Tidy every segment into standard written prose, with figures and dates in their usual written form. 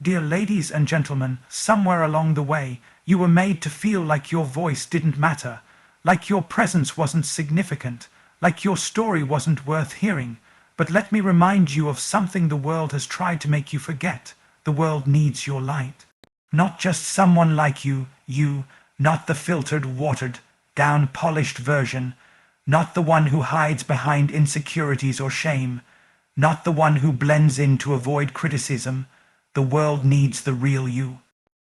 Dear ladies and gentlemen, somewhere along the way, you were made to feel like your voice didn't matter, like your presence wasn't significant, like your story wasn't worth hearing. But let me remind you of something the world has tried to make you forget. The world needs your light. Not just someone like you, not the filtered, watered down, polished version, not the one who hides behind insecurities or shame, not the one who blends in to avoid criticism. The world needs the real you.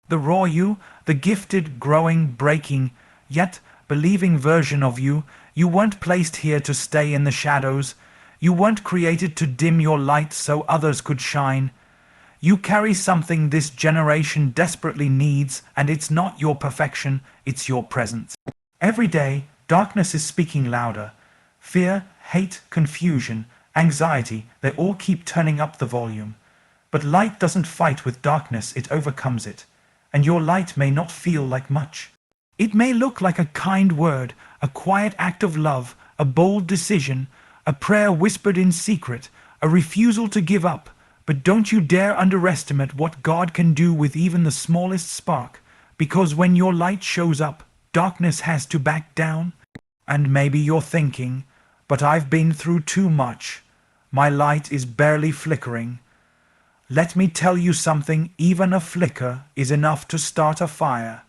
The raw you, the gifted, growing, breaking, yet believing version of you. You weren't placed here to stay in the shadows. You weren't created to dim your light so others could shine. You carry something this generation desperately needs, and it's not your perfection, it's your presence. Every day, darkness is speaking louder. Fear, hate, confusion, anxiety, they all keep turning up the volume. But light doesn't fight with darkness, it overcomes it. And your light may not feel like much. It may look like a kind word, a quiet act of love, a bold decision, a prayer whispered in secret, a refusal to give up. But don't you dare underestimate what God can do with even the smallest spark, because when your light shows up, darkness has to back down. And maybe you're thinking, but I've been through too much. My light is barely flickering. Let me tell you something, even a flicker is enough to start a fire.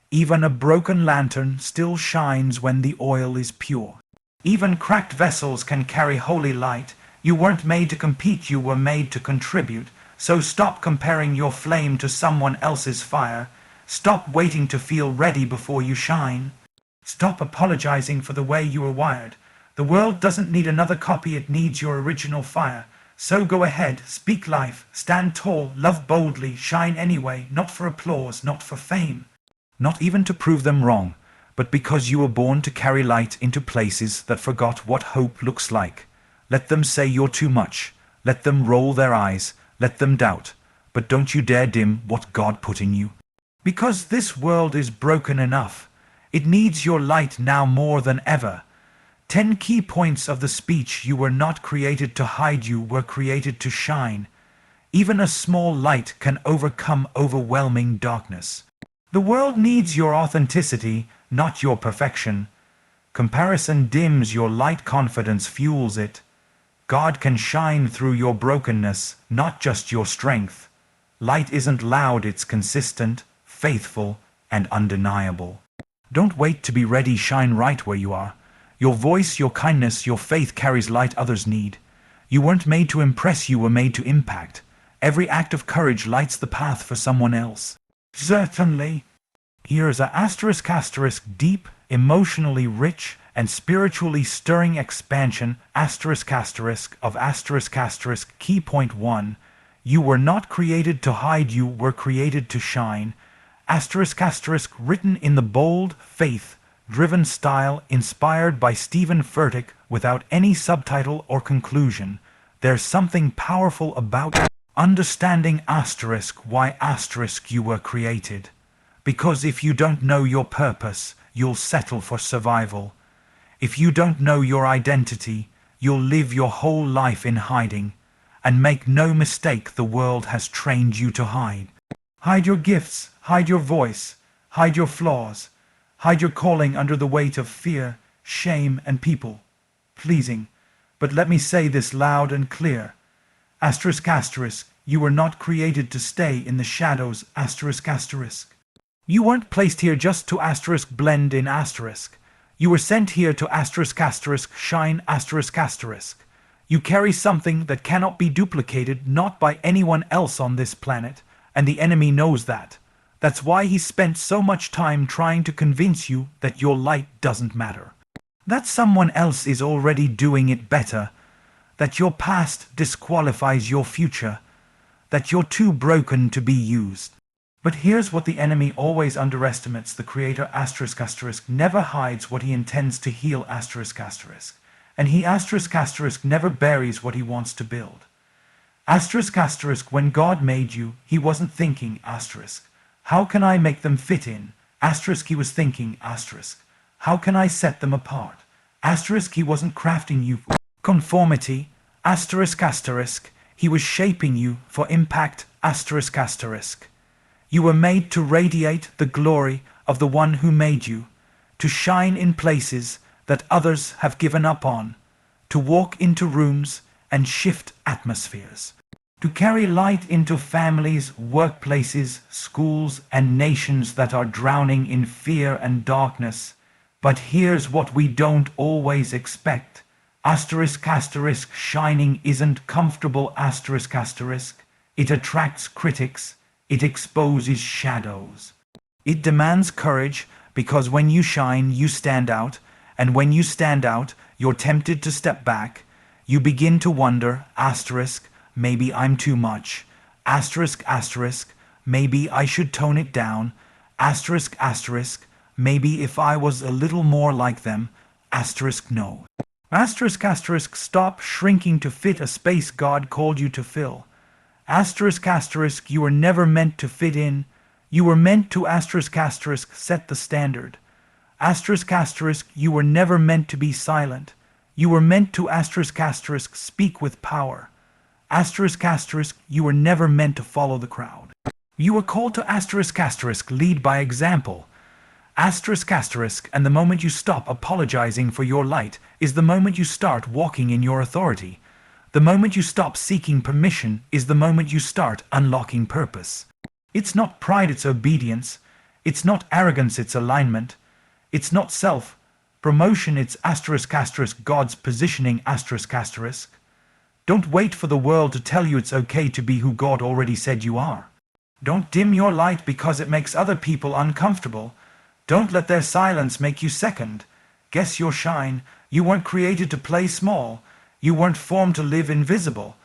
Even a broken lantern still shines when the oil is pure. Even cracked vessels can carry holy light. You weren't made to compete, you were made to contribute. So stop comparing your flame to someone else's fire. Stop waiting to feel ready before you shine. Stop apologizing for the way you were wired. The world doesn't need another copy, it needs your original fire. So go ahead, speak life, stand tall, love boldly, shine anyway, not for applause, not for fame. Not even to prove them wrong, but because you were born to carry light into places that forgot what hope looks like. Let them say you're too much. Let them roll their eyes. Let them doubt. But don't you dare dim what God put in you. Because this world is broken enough. It needs your light now more than ever. 10 key points of the speech: you were not created to hide, you were created to shine. Even a small light can overcome overwhelming darkness. The world needs your authenticity, not your perfection. Comparison dims your light, confidence fuels it. God can shine through your brokenness, not just your strength. Light isn't loud, it's consistent, faithful, and undeniable. Don't wait to be ready, shine right where you are. Your voice, your kindness, your faith carries light others need. You weren't made to impress, you were made to impact. Every act of courage lights the path for someone else. Certainly. Here's a ***, deep, emotionally rich, and spiritually stirring expansion of ***. Key point 1. You were not created to hide, you were created to shine. ***, written in the bold, faith-driven style inspired by Furtick without any subtitle or conclusion. There's something powerful about understanding why you were created. Because if you don't know your purpose, you'll settle for survival. If you don't know your identity, you'll live your whole life in hiding. And make no mistake, the world has trained you to hide. Hide your gifts, hide your voice, hide your flaws, hide your calling under the weight of fear, shame, and people pleasing. But let me say this loud and clear. You were not created to stay in the shadows. You weren't placed here just to blend in . You were sent here to shine . You carry something that cannot be duplicated, not by anyone else on this planet, and the enemy knows that. That's why he spent so much time trying to convince you that your light doesn't matter. That someone else is already doing it better. That your past disqualifies your future. That you're too broken to be used. But here's what the enemy always underestimates: the Creator *** never hides what he intends to heal ***, and he *** never buries what he wants to build. *** when God made you, he wasn't thinking *** how can I make them fit in? *** he was thinking *** how can I set them apart? *** he wasn't crafting you for conformity. *** He was shaping you for impact asterisk asterisk. You were made to radiate the glory of the one who made you, to shine in places that others have given up on, to walk into rooms and shift atmospheres, to carry light into families, workplaces, schools, and nations that are drowning in fear and darkness. But here's what we don't always expect. Asterisk asterisk shining isn't comfortable asterisk asterisk. It attracts critics. It exposes shadows. It demands courage because when you shine, you stand out. And when you stand out, you're tempted to step back. You begin to wonder, asterisk, maybe I'm too much. Asterisk asterisk, maybe I should tone it down. Asterisk asterisk, maybe if I was a little more like them. Asterisk no. Asterisk asterisk, stop shrinking to fit a space God called you to fill. Asterisk asterisk, you were never meant to fit in. You were meant to asterisk asterisk set the standard. Asterisk asterisk, you were never meant to be silent. You were meant to asterisk asterisk speak with power. Asterisk asterisk, you were never meant to follow the crowd. You were called to asterisk asterisk lead by example. Asterisk asterisk, and the moment you stop apologizing for your light is the moment you start walking in your authority. The moment you stop seeking permission is the moment you start unlocking purpose. It's not pride, it's obedience. It's not arrogance, it's alignment. It's not self-promotion, it's asterisk asterisk God's positioning asterisk asterisk. Don't wait for the world to tell you it's okay to be who God already said you are. Don't dim your light because it makes other people uncomfortable. Don't let their silence make you second. Guess your shine. You weren't created to play small. You weren't formed to live invisible.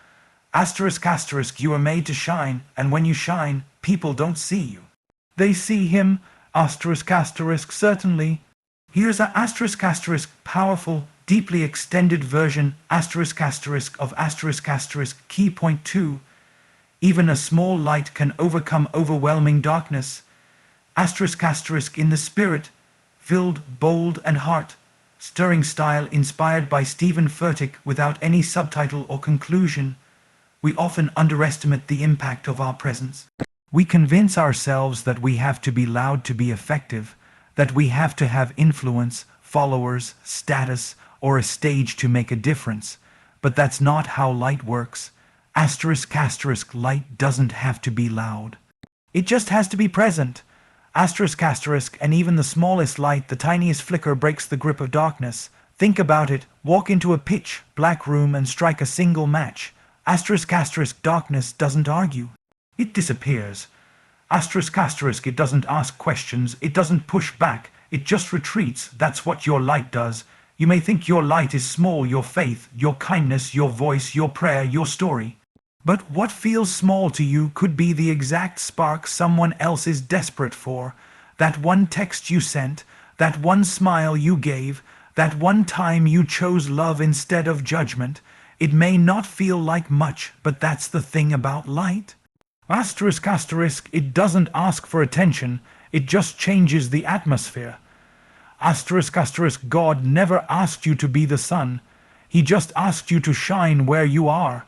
Asterisk asterisk, you were made to shine, and when you shine, people don't see you. They see him, asterisk asterisk, certainly. Here's a asterisk asterisk powerful, deeply extended version asterisk asterisk of asterisk asterisk key point 2. Even a small light can overcome overwhelming darkness. Asterisk asterisk in the spirit, filled, bold, and heart. Stirring style inspired by Stephen Furtick without any subtitle or conclusion. We often underestimate the impact of our presence. We convince ourselves that we have to be loud to be effective, that we have to have influence, followers, status, or a stage to make a difference. But that's not how light works. Asterisk asterisk light doesn't have to be loud. It just has to be present. Asterisk asterisk, and even the smallest light, the tiniest flicker breaks the grip of darkness. Think about it. Walk into a pitch black room and strike a single match. Asterisk asterisk, darkness doesn't argue. It disappears. Asterisk asterisk, it doesn't ask questions. It doesn't push back. It just retreats. That's what your light does. You may think your light is small, your faith, your kindness, your voice, your prayer, your story. But what feels small to you could be the exact spark someone else is desperate for. That one text you sent, that one smile you gave, that one time you chose love instead of judgment. It may not feel like much, but that's the thing about light. Asterisk asterisk, it doesn't ask for attention, it just changes the atmosphere. Asterisk asterisk, God never asked you to be the sun. He just asked you to shine where you are.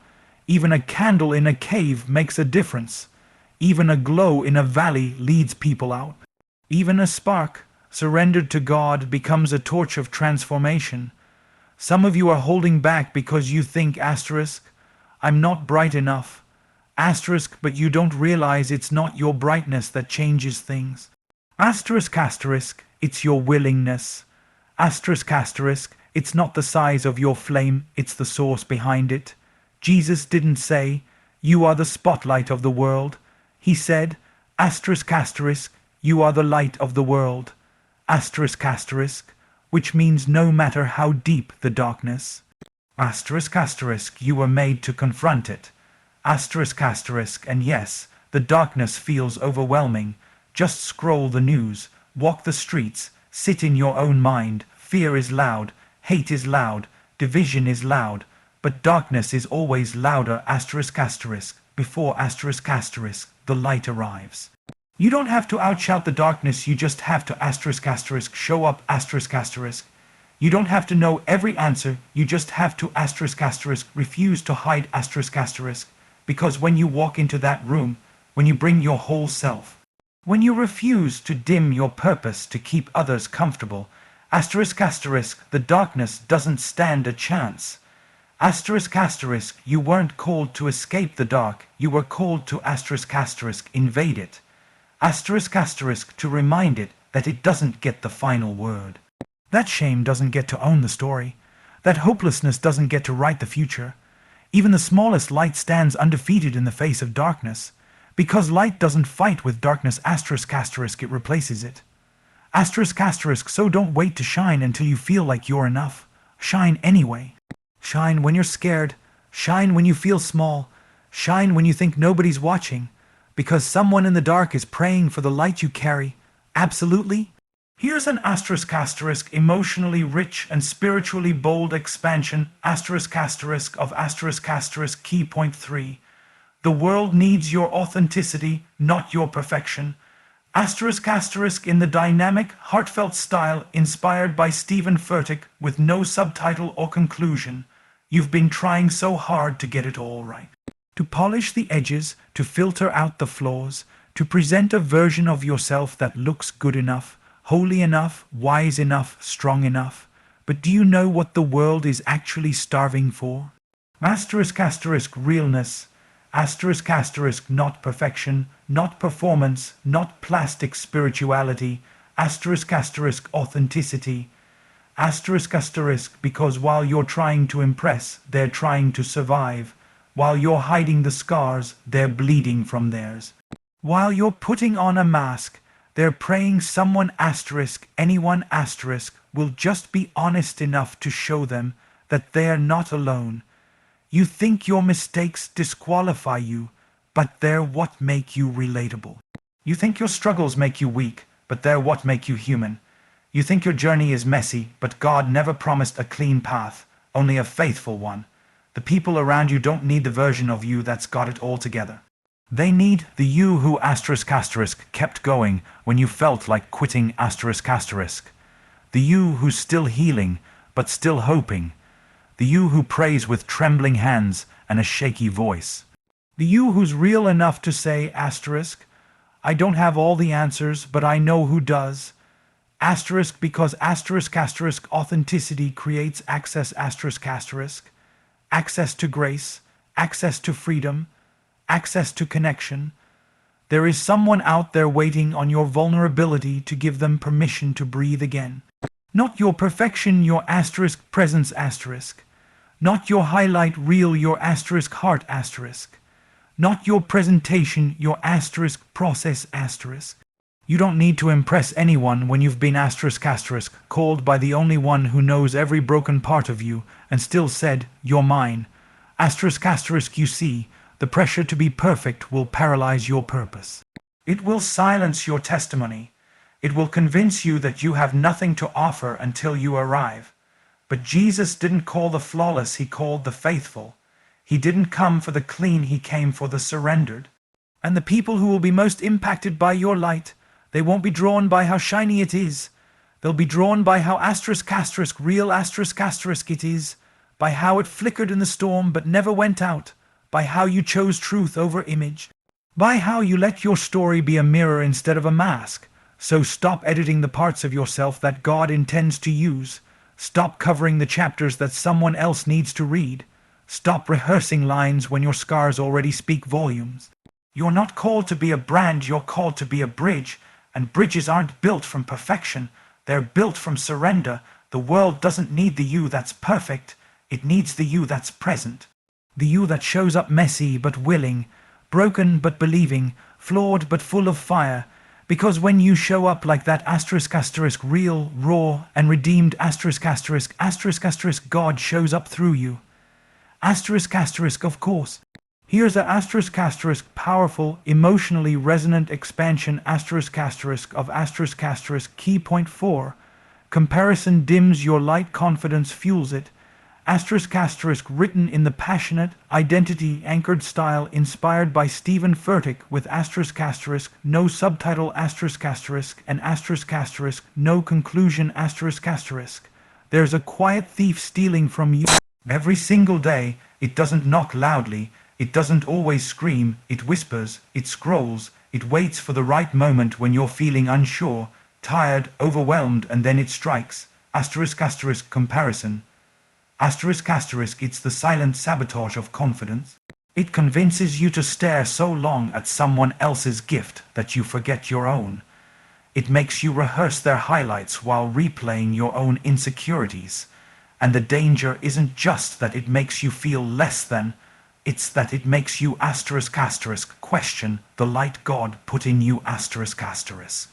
Even a candle in a cave makes a difference. Even a glow in a valley leads people out. Even a spark, surrendered to God, becomes a torch of transformation. Some of you are holding back because you think asterisk, I'm not bright enough. Asterisk, but you don't realize it's not your brightness that changes things. Asterisk asterisk, it's your willingness. Asterisk asterisk, it's not the size of your flame, it's the source behind it. Jesus didn't say, you are the spotlight of the world. He said, asterisk asterisk, you are the light of the world. Asterisk asterisk, which means no matter how deep the darkness. Asterisk asterisk, you were made to confront it. Asterisk asterisk, and yes, the darkness feels overwhelming. Just scroll the news, walk the streets, sit in your own mind. Fear is loud, hate is loud, division is loud. But darkness is always louder asterisk asterisk. Before asterisk asterisk, the light arrives. You don't have to outshout the darkness, you just have to asterisk asterisk show up asterisk asterisk. You don't have to know every answer, you just have to asterisk asterisk refuse to hide asterisk asterisk. Because when you walk into that room, when you bring your whole self, when you refuse to dim your purpose to keep others comfortable, asterisk asterisk, the darkness doesn't stand a chance. Asterisk asterisk, you weren't called to escape the dark, you were called to asterisk asterisk invade it. Asterisk asterisk to remind it that it doesn't get the final word. That shame doesn't get to own the story. That hopelessness doesn't get to write the future. Even the smallest light stands undefeated in the face of darkness. Because light doesn't fight with darkness, asterisk asterisk, it replaces it. Asterisk asterisk, so don't wait to shine until you feel like you're enough. Shine anyway. Shine when you're scared. Shine when you feel small. Shine when you think nobody's watching. Because someone in the dark is praying for the light you carry. Absolutely. Here's an asterisk asterisk emotionally rich and spiritually bold expansion asterisk asterisk of asterisk asterisk key point 3. The world needs your authenticity, not your perfection. Asterisk asterisk in the dynamic, heartfelt style inspired by Stephen Furtick with no subtitle or conclusion. You've been trying so hard to get it all right. To polish the edges, to filter out the flaws, to present a version of yourself that looks good enough, holy enough, wise enough, strong enough. But do you know what the world is actually starving for? Asterisk asterisk realness. Asterisk asterisk not perfection, not performance, not plastic spirituality. Asterisk asterisk authenticity. Asterisk asterisk because while you're trying to impress, they're trying to survive. While you're hiding the scars, they're bleeding from theirs. While you're putting on a mask, they're praying someone asterisk, anyone asterisk, will just be honest enough to show them that they're not alone. You think your mistakes disqualify you, but they're what make you relatable. You think your struggles make you weak, but they're what make you human. You think your journey is messy, but God never promised a clean path, only a faithful one. The people around you don't need the version of you that's got it all together. They need the you who asterisk asterisk kept going when you felt like quitting asterisk asterisk. The you who's still healing, but still hoping. The you who prays with trembling hands and a shaky voice. The you who's real enough to say asterisk, I don't have all the answers, but I know who does. Asterisk because asterisk asterisk authenticity creates access asterisk asterisk. Access to grace, access to freedom, access to connection. There is someone out there waiting on your vulnerability to give them permission to breathe again. Not your perfection, your asterisk presence asterisk. Not your highlight reel, your asterisk heart asterisk. Not your presentation, your asterisk process asterisk. You don't need to impress anyone when you've been asterisk asterisk called by the only one who knows every broken part of you and still said, you're mine. Asterisk asterisk, you see, the pressure to be perfect will paralyze your purpose. It will silence your testimony. It will convince you that you have nothing to offer until you arrive. But Jesus didn't call the flawless, he called the faithful. He didn't come for the clean, he came for the surrendered. And the people who will be most impacted by your light, they won't be drawn by how shiny it is. They'll be drawn by how asterisk asterisk real asterisk asterisk it is, by how it flickered in the storm but never went out, by how you chose truth over image, by how you let your story be a mirror instead of a mask. So stop editing the parts of yourself that God intends to use. Stop covering the chapters that someone else needs to read. Stop rehearsing lines when your scars already speak volumes. You're not called to be a brand, you're called to be a bridge. And bridges aren't built from perfection, they're built from surrender. The world doesn't need the you that's perfect, it needs the you that's present. The you that shows up messy but willing, broken but believing, flawed but full of fire. Because when you show up like that asterisk asterisk real, raw, and redeemed asterisk asterisk asterisk asterisk, God shows up through you. Asterisk asterisk, of course. Here's a asterisk asterisk powerful, emotionally resonant expansion asterisk asterisk of asterisk asterisk key point 4. Comparison dims your light, confidence fuels it. Asterisk asterisk written in the passionate, identity-anchored style inspired by Stephen Furtick with asterisk asterisk no subtitle asterisk asterisk and asterisk asterisk no conclusion asterisk asterisk. There's a quiet thief stealing from you. Every single day, it doesn't knock loudly. It doesn't always scream, it whispers, it scrolls, it waits for the right moment when you're feeling unsure, tired, overwhelmed, and then it strikes. Asterisk asterisk comparison. Asterisk asterisk, it's the silent sabotage of confidence. It convinces you to stare so long at someone else's gift that you forget your own. It makes you rehearse their highlights while replaying your own insecurities. And the danger isn't just that it makes you feel less than, it's that it makes you asterisk asterisk question the light God put in you asterisk asterisk.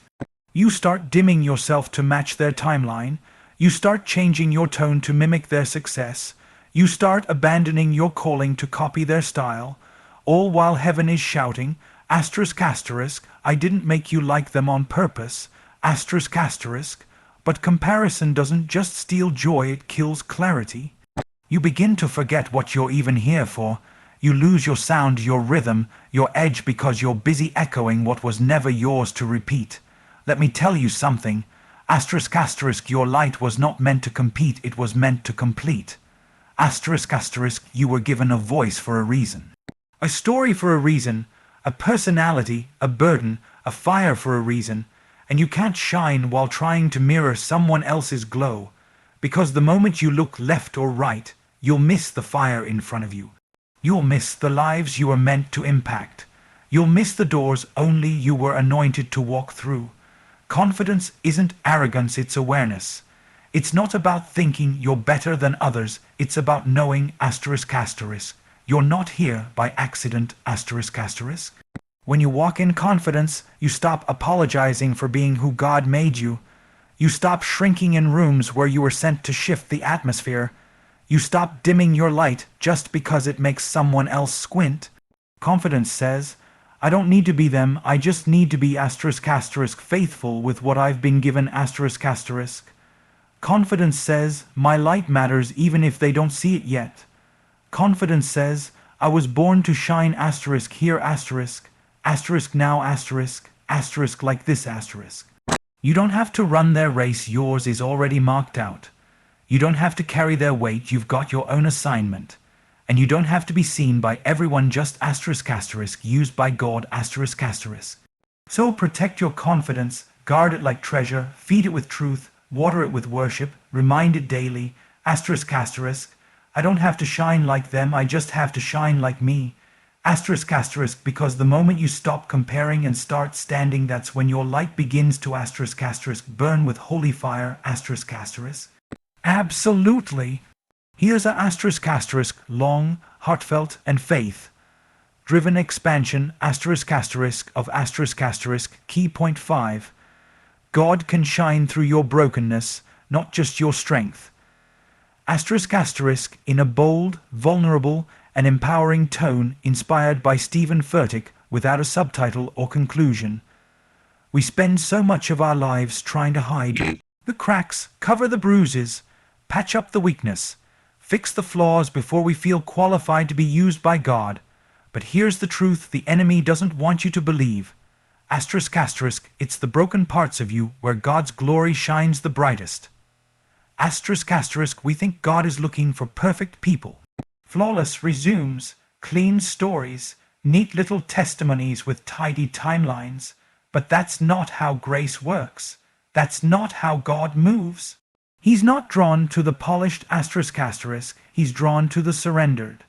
You start dimming yourself to match their timeline. You start changing your tone to mimic their success. You start abandoning your calling to copy their style, all while heaven is shouting, asterisk asterisk, I didn't make you like them on purpose, asterisk asterisk. But comparison doesn't just steal joy, it kills clarity. You begin to forget what you're even here for. You lose your sound, your rhythm, your edge because you're busy echoing what was never yours to repeat. Let me tell you something. Asterisk asterisk, your light was not meant to compete, it was meant to complete. Asterisk asterisk, you were given a voice for a reason. A story for a reason, a personality, a burden, a fire for a reason. And you can't shine while trying to mirror someone else's glow, because the moment you look left or right, you'll miss the fire in front of you. You'll miss the lives you were meant to impact. You'll miss the doors only you were anointed to walk through. Confidence isn't arrogance, it's awareness. It's not about thinking you're better than others, it's about knowing asterisk asterisk. You're not here by accident asterisk asterisk. When you walk in confidence, you stop apologizing for being who God made you. You stop shrinking in rooms where you were sent to shift the atmosphere. You stop dimming your light just because it makes someone else squint. Confidence says, I don't need to be them, I just need to be asterisk asterisk faithful with what I've been given asterisk asterisk. Confidence says, my light matters even if they don't see it yet. Confidence says, I was born to shine asterisk here asterisk. Asterisk now asterisk, asterisk like this asterisk. You don't have to run their race, yours is already marked out. You don't have to carry their weight, you've got your own assignment. And you don't have to be seen by everyone, just asterisk asterisk, used by God asterisk asterisk. So protect your confidence, guard it like treasure, feed it with truth, water it with worship, remind it daily, asterisk asterisk. I don't have to shine like them, I just have to shine like me. Asterisk asterisk, because the moment you stop comparing and start standing, that's when your light begins to asterisk asterisk burn with holy fire asterisk asterisk. Absolutely. Here's a asterisk asterisk, long, heartfelt, and faith-driven expansion asterisk asterisk of asterisk asterisk key point 5. God can shine through your brokenness, not just your strength. Asterisk asterisk in a bold, vulnerable, and empowering tone inspired by Stephen Furtick without a subtitle or conclusion. We spend so much of our lives trying to hide the cracks, cover the bruises, patch up the weakness, fix the flaws before we feel qualified to be used by God. But here's the truth the enemy doesn't want you to believe. Asterisk asterisk, it's the broken parts of you where God's glory shines the brightest. Asterisk asterisk, we think God is looking for perfect people. Flawless resumes, clean stories, neat little testimonies with tidy timelines. But that's not how grace works. That's not how God moves. He's not drawn to the polished asterisk asterisk, he's drawn to the surrendered.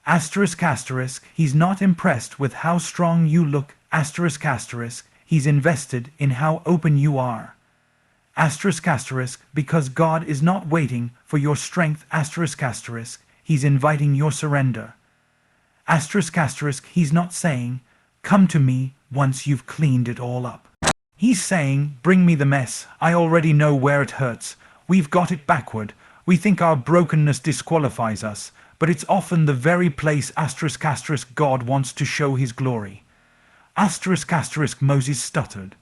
Asterisk asterisk, he's not impressed with how strong you look asterisk asterisk, he's invested in how open you are. Asterisk asterisk, because God is not waiting for your strength asterisk asterisk, he's inviting your surrender. Asterisk asterisk, he's not saying, come to me once you've cleaned it all up. He's saying, bring me the mess, I already know where it hurts. We've got it backward. We think our brokenness disqualifies us, but it's often the very place asterisk asterisk God wants to show his glory. Asterisk asterisk, Moses stuttered.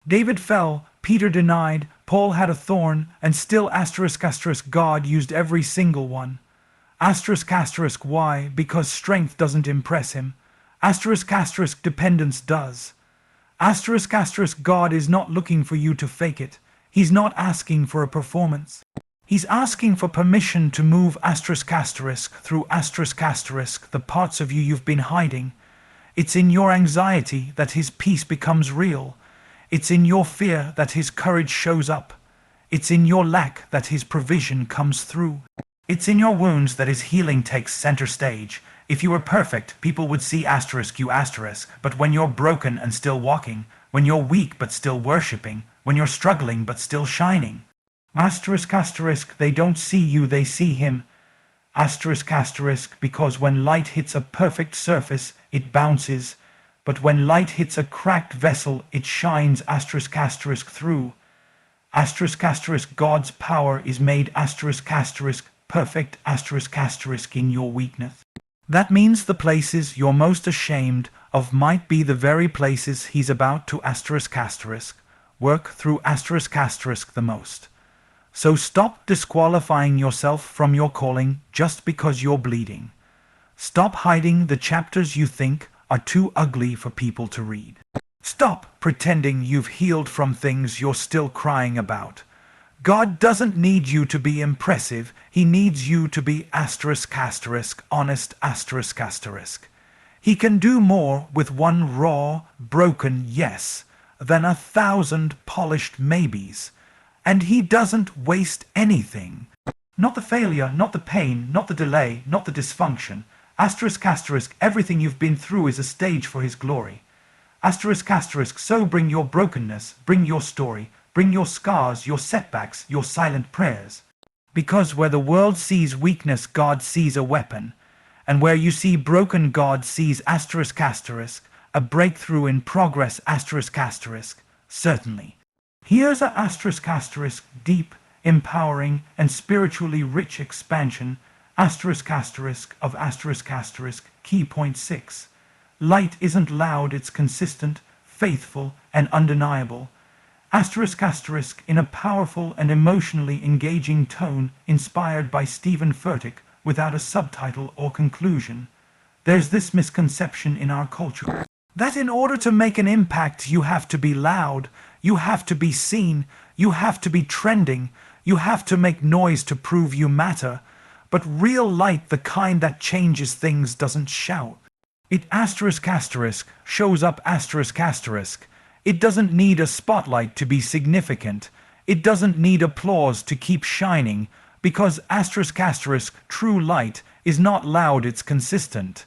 David fell, Peter denied, Paul had a thorn, and still asterisk asterisk God used every single one. Asterisk asterisk, why? Because strength doesn't impress him. Asterisk asterisk, dependence does. Asterisk asterisk, God is not looking for you to fake it. He's not asking for a performance. He's asking for permission to move through the parts of you you've been hiding. It's in your anxiety that his peace becomes real. It's in your fear that his courage shows up. It's in your lack that his provision comes through. It's in your wounds that his healing takes center stage. If you were perfect, people would see you but when you're broken and still walking, when you're weak but still worshipping, when you're struggling but still shining. They don't see you, they see him. Because when light hits a perfect surface, it bounces. But when light hits a cracked vessel, it shines through. God's power is made perfect in your weakness. That means the places you're most ashamed of might be the very places he's about to work through the most. So stop disqualifying yourself from your calling just because you're bleeding. Stop hiding the chapters you think are too ugly for people to read. Stop pretending you've healed from things you're still crying about. God doesn't need you to be impressive, he needs you to be honest. He can do more with one raw, broken yes than 1,000 polished maybes. And he doesn't waste anything. Not the failure, not the pain, not the delay, not the dysfunction. Everything you've been through is a stage for his glory. So bring your brokenness, bring your story, bring your scars, your setbacks, your silent prayers. Because where the world sees weakness, God sees a weapon. And where you see broken, God sees a breakthrough in progress, certainly. Here's a deep, empowering, and spiritually rich expansion, of key point 6. Light isn't loud, it's consistent, faithful, and undeniable. In a powerful and emotionally engaging tone inspired by Stephen Furtick without a subtitle or conclusion. There's this misconception in our culture that in order to make an impact you have to be loud, you have to be seen, you have to be trending, you have to make noise to prove you matter. But real light, the kind that changes things, doesn't shout. It shows up It doesn't need a spotlight to be significant. It doesn't need applause to keep shining, because true light is not loud, it's consistent.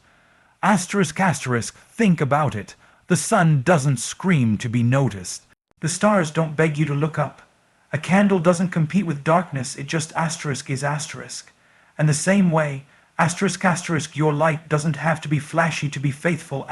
Think about it. The sun doesn't scream to be noticed. The stars don't beg you to look up. A candle doesn't compete with darkness, it just is. And the same way, your light doesn't have to be flashy to be faithful,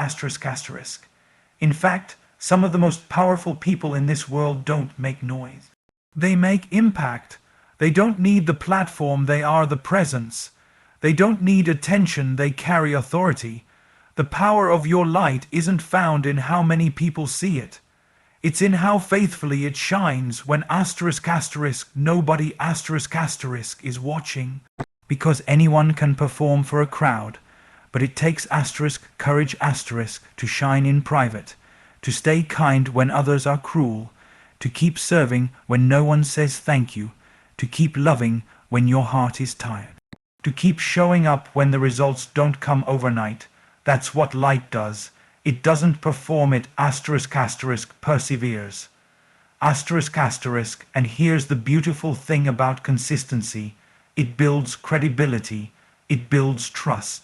In fact, some of the most powerful people in this world don't make noise. They make impact. They don't need the platform, they are the presence. They don't need attention, they carry authority. The power of your light isn't found in how many people see it. It's in how faithfully it shines when nobody is watching. Because anyone can perform for a crowd, but it takes courage to shine in private, to stay kind when others are cruel, to keep serving when no one says thank you, to keep loving when your heart is tired, to keep showing up when the results don't come overnight. That's what light does. It doesn't perform, it perseveres. And here's the beautiful thing about consistency. It builds credibility. It builds trust.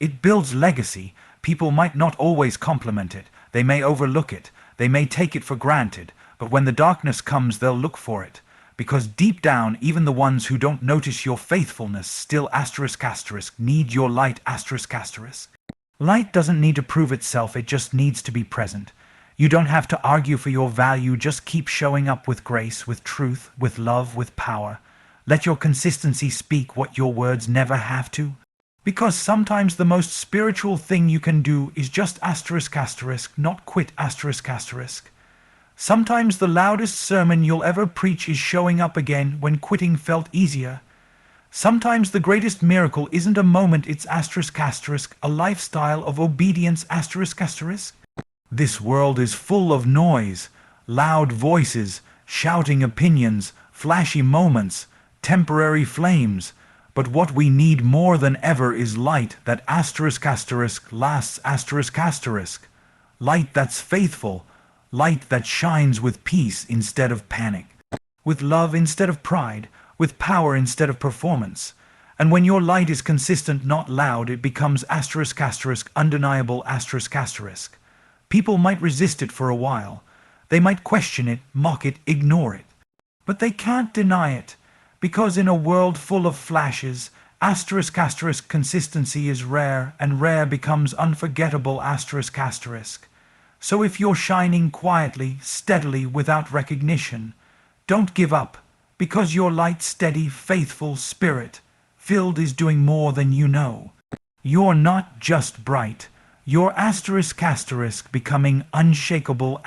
It builds legacy. People might not always compliment it. They may overlook it. They may take it for granted. But when the darkness comes, they'll look for it. Because deep down, even the ones who don't notice your faithfulness still need your light. Light doesn't need to prove itself, it just needs to be present. You don't have to argue for your value, just keep showing up with grace, with truth, with love, with power. Let your consistency speak what your words never have to. Because sometimes the most spiritual thing you can do is just not quit . Sometimes the loudest sermon you'll ever preach is showing up again when quitting felt easier. Sometimes the greatest miracle isn't a moment, it's a lifestyle of obedience . This world is full of noise, loud voices, shouting opinions, flashy moments, temporary flames, but what we need more than ever is light that lasts, light that's faithful, light that shines with peace instead of panic, with love instead of pride, with power instead of performance. And when your light is consistent, not loud, it becomes undeniable. People might resist it for a while. They might question it, mock it, ignore it. But they can't deny it, because in a world full of flashes, consistency is rare, and rare becomes unforgettable. So if you're shining quietly, steadily, without recognition, don't give up, because your light, steady, faithful spirit filled is doing more than you know. You're not just bright, you're becoming unshakable.